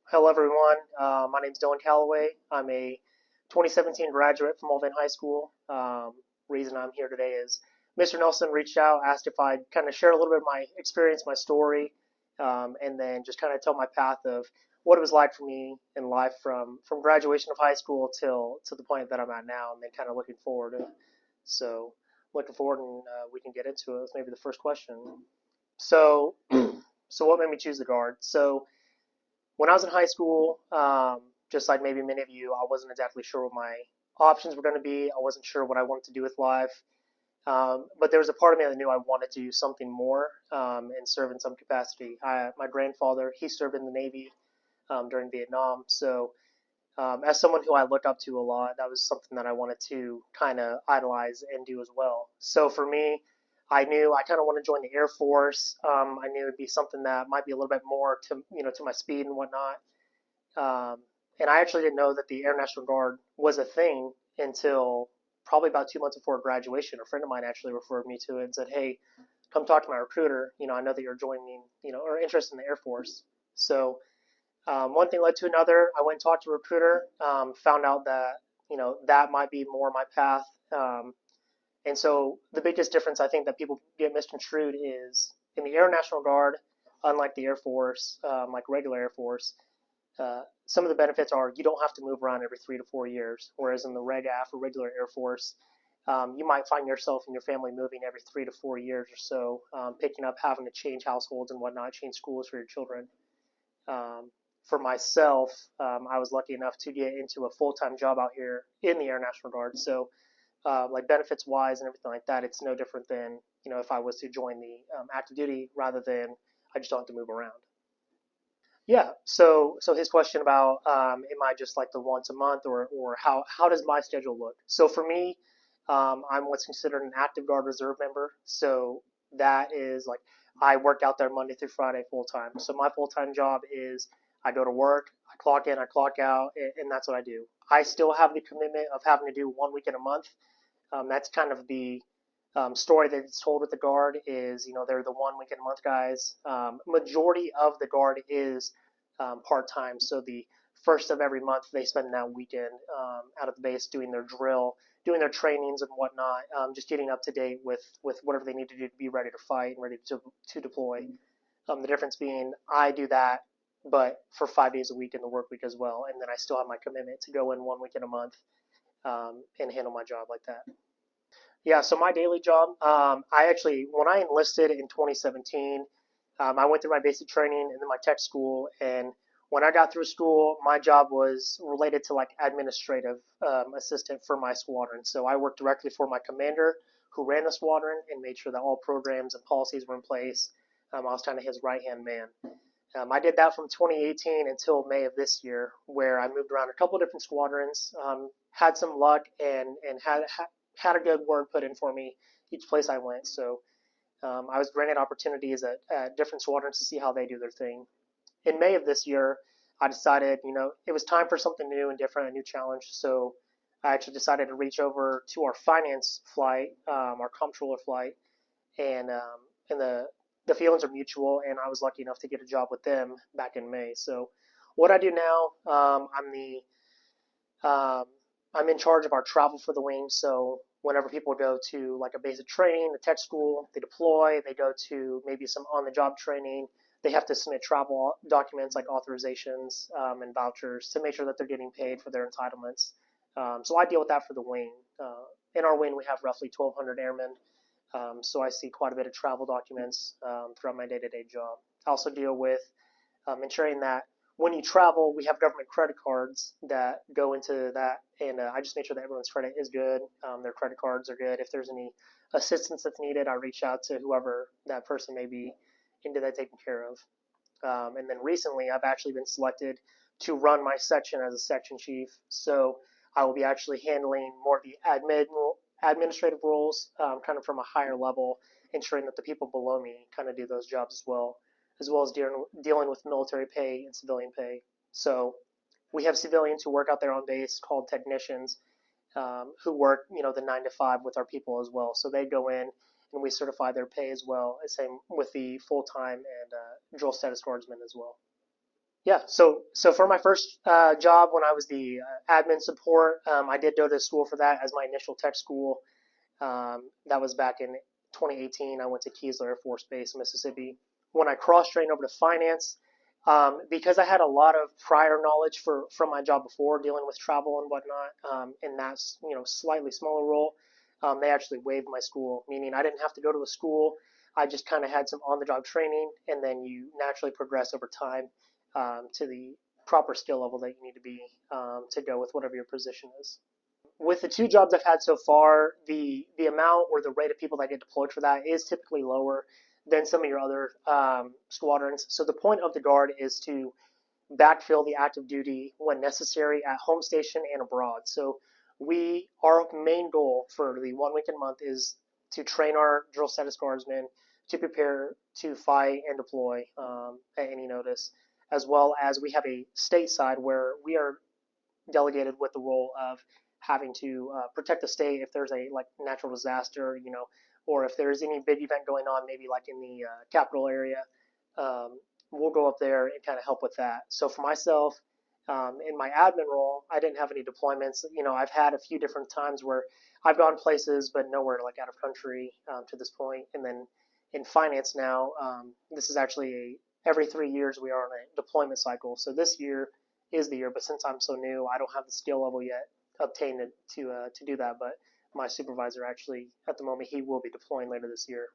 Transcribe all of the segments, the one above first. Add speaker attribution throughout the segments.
Speaker 1: Hello, everyone. My name is Dillon Callaway. I'm a 2017 graduate from Mulvane High School. Reason I'm here today is Mr. Nelson reached out, asked if I'd kind of share a little bit of my experience, my story, and then just kind of tell my path of what it was like for me in life from graduation of high school till to the point that I'm at now, and then kind of looking forward. So, looking forward, and we can get into it with maybe the first question. So, so what made me choose the guard? So when I was in high school, just like maybe many of you, I wasn't exactly sure what my options were going to be. I wasn't sure what I wanted to do with life. But there was a part of me that knew I wanted to do something more and serve in some capacity. My grandfather, he served in the Navy during Vietnam. So, as someone who I look up to a lot, that was something that I wanted to kind of idolize and do as well. So, for me, I knew I kind of want to join the Air Force. I knew it'd be something that might be a little bit more to to my speed and whatnot. And I actually didn't know that the Air National Guard was a thing until probably about 2 months before graduation. A friend of mine actually referred me to it and said, "Hey, come talk to my recruiter. I know that you're joining, or interested in the Air Force." So one thing led to another. I went and talked to a recruiter, found out that that might be more my path. And so the biggest difference I think that people get misconstrued is in the Air National Guard, unlike the Air Force, like regular Air Force, some of the benefits are you don't have to move around every 3 to 4 years, whereas in the Reg AF or regular Air Force, you might find yourself and your family moving every 3 to 4 years or so, picking up, having to change households and whatnot, change schools for your children. For myself, I was lucky enough to get into a full-time job out here in the Air National Guard. So, like benefits wise and everything like that, it's no different than if I was to join the active duty rather than I just don't have to move around. Yeah. So his question about am I just like the once a month or how does my schedule look? So for me, I'm what's considered an active guard reserve member. So that is like I work out there Monday through Friday full time. So my full time job is I go to work, I clock in, I clock out, and that's what I do. I still have the commitment of having to do 1 week in a month. That's kind of the story that's told with the guard is they're the 1 week in a month guys. Majority of the guard is part time, so the first of every month they spend that weekend out of the base doing their drill, doing their trainings and whatnot, just getting up to date with whatever they need to do to be ready to fight and ready to deploy. The difference being I do that, but for 5 days a week in the work week as well, and then I still have my commitment to go in 1 week in a month and handle my job like that. Yeah, so my daily job, I actually, when I enlisted in 2017, I went through my basic training and then my tech school. And when I got through school, my job was related to like administrative assistant for my squadron. So I worked directly for my commander who ran the squadron and made sure that all programs and policies were in place. I was kind of his right hand man. I did that from 2018 until May of this year, where I moved around a couple of different squadrons, had some luck, and had a good word put in for me each place I went. So I was granted opportunities at different squadrons to see how they do their thing. In May of this year, I decided, it was time for something new and different, a new challenge. So I actually decided to reach over to our finance flight, our comptroller flight, and the feelings are mutual. And I was lucky enough to get a job with them back in May. So what I do now, um, I'm in charge of our travel for the wing. So whenever people go to like a basic training, the tech school, they deploy, they go to maybe some on-the-job training. They have to submit travel documents like authorizations and vouchers to make sure that they're getting paid for their entitlements. So I deal with that for the wing. In our wing, we have roughly 1,200 airmen. So I see quite a bit of travel documents throughout my day-to-day job. I also deal with ensuring that when you travel, we have government credit cards that go into that, and I just make sure that everyone's credit is good. Their credit cards are good. If there's any assistance that's needed, I reach out to whoever that person may be and get that taken care of. And then recently, I've actually been selected to run my section as a section chief. So I will be actually handling more of the administrative roles, kind of from a higher level, ensuring that the people below me kind of do those jobs as well as dealing with military pay and civilian pay. So we have civilians who work out there on base called technicians who work, the 9 to 5 with our people as well. So they go in and we certify their pay as well. Same with the full time and drill status guardsmen as well. Yeah, so for my first job when I was the admin support, I did go to school for that as my initial tech school. That was back in 2018. I went to Keesler Air Force Base, Mississippi. When I cross-trained over to finance, because I had a lot of prior knowledge from my job before dealing with travel and whatnot, in that slightly smaller role, they actually waived my school, meaning I didn't have to go to a school. I just kind of had some on-the-job training, and then you naturally progress over time to the proper skill level that you need to be to go with whatever your position is. With the two jobs I've had so far, the amount or the rate of people that get deployed for that is typically lower than some of your other squadrons. So the point of the guard is to backfill the active duty when necessary at home station and abroad. So our main goal for the 1 week a month is to train our drill status guardsmen to prepare to fight and deploy at any notice, as well as we have a stateside where we are delegated with the role of having to protect the state if there's a like natural disaster, or if there's any big event going on, maybe like in the capital area. We'll go up there and kind of help with that. So for myself, in my admin role, I didn't have any deployments. I've had a few different times where I've gone places, but nowhere like out of country to this point. And then in finance now, this is actually every 3 years we are on a deployment cycle. So this year is the year, but since I'm so new, I don't have the skill level yet obtained to do that. But my supervisor actually, at the moment, he will be deploying later this year.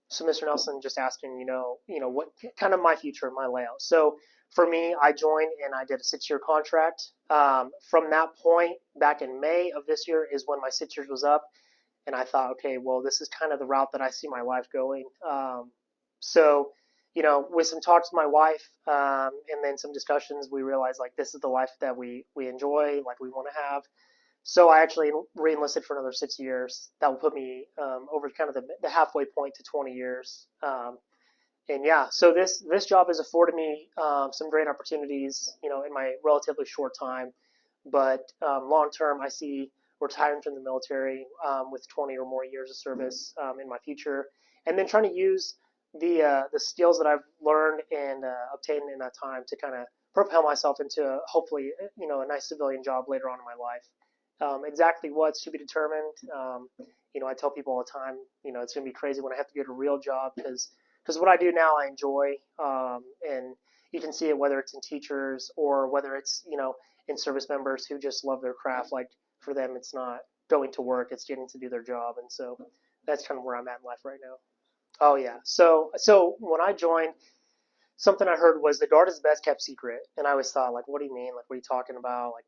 Speaker 1: So Mr. Nelson just asking, what kind of my future, my layout. So for me, I joined and I did a 6 year contract. From that point, back in May of this year, is when my 6 years was up, and I thought, okay, well, this is kind of the route that I see my life going. So, with some talks with my wife, and then some discussions, we realized like this is the life that we enjoy, like we want to have. So I actually re-enlisted for another 6 years. That will put me over kind of the halfway point to 20 years. And yeah, so this job has afforded me some great opportunities, in my relatively short time. But long term, I see retiring from the military with 20 or more years of service in my future, and then trying to use the skills that I've learned and obtained in that time to kind of propel myself into hopefully a nice civilian job later on in my life. Exactly what's to be determined. I tell people all the time, it's going to be crazy when I have to get a real job because what I do now I enjoy, and you can see it whether it's in teachers or whether it's in service members who just love their craft. Like for them, it's not going to work; it's getting to do their job, and so that's kind of where I'm at in life right now. Oh yeah. So when I joined, something I heard was the guard is the best kept secret, and I always thought like, what do you mean? Like, what are you talking about? Like,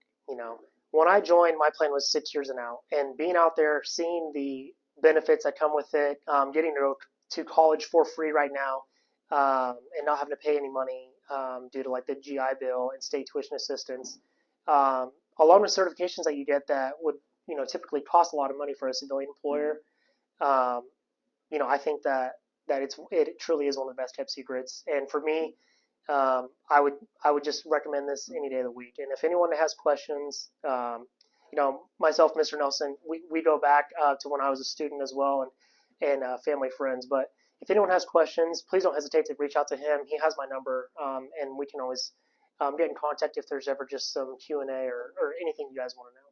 Speaker 1: when I joined, my plan was 6 years and out, and being out there, seeing the benefits that come with it, getting to go to college for free right now, and not having to pay any money due to like the GI Bill and state tuition assistance, along with certifications that you get that would typically cost a lot of money for a civilian employer. Um, I think that it truly is one of the best kept secrets. And for me, I would just recommend this any day of the week. And if anyone has questions, myself, Mr. Nelson, we go back to when I was a student as well, and family friends. But if anyone has questions, please don't hesitate to reach out to him. He has my number, and we can always get in contact if there's ever just some Q&A or anything you guys want to know.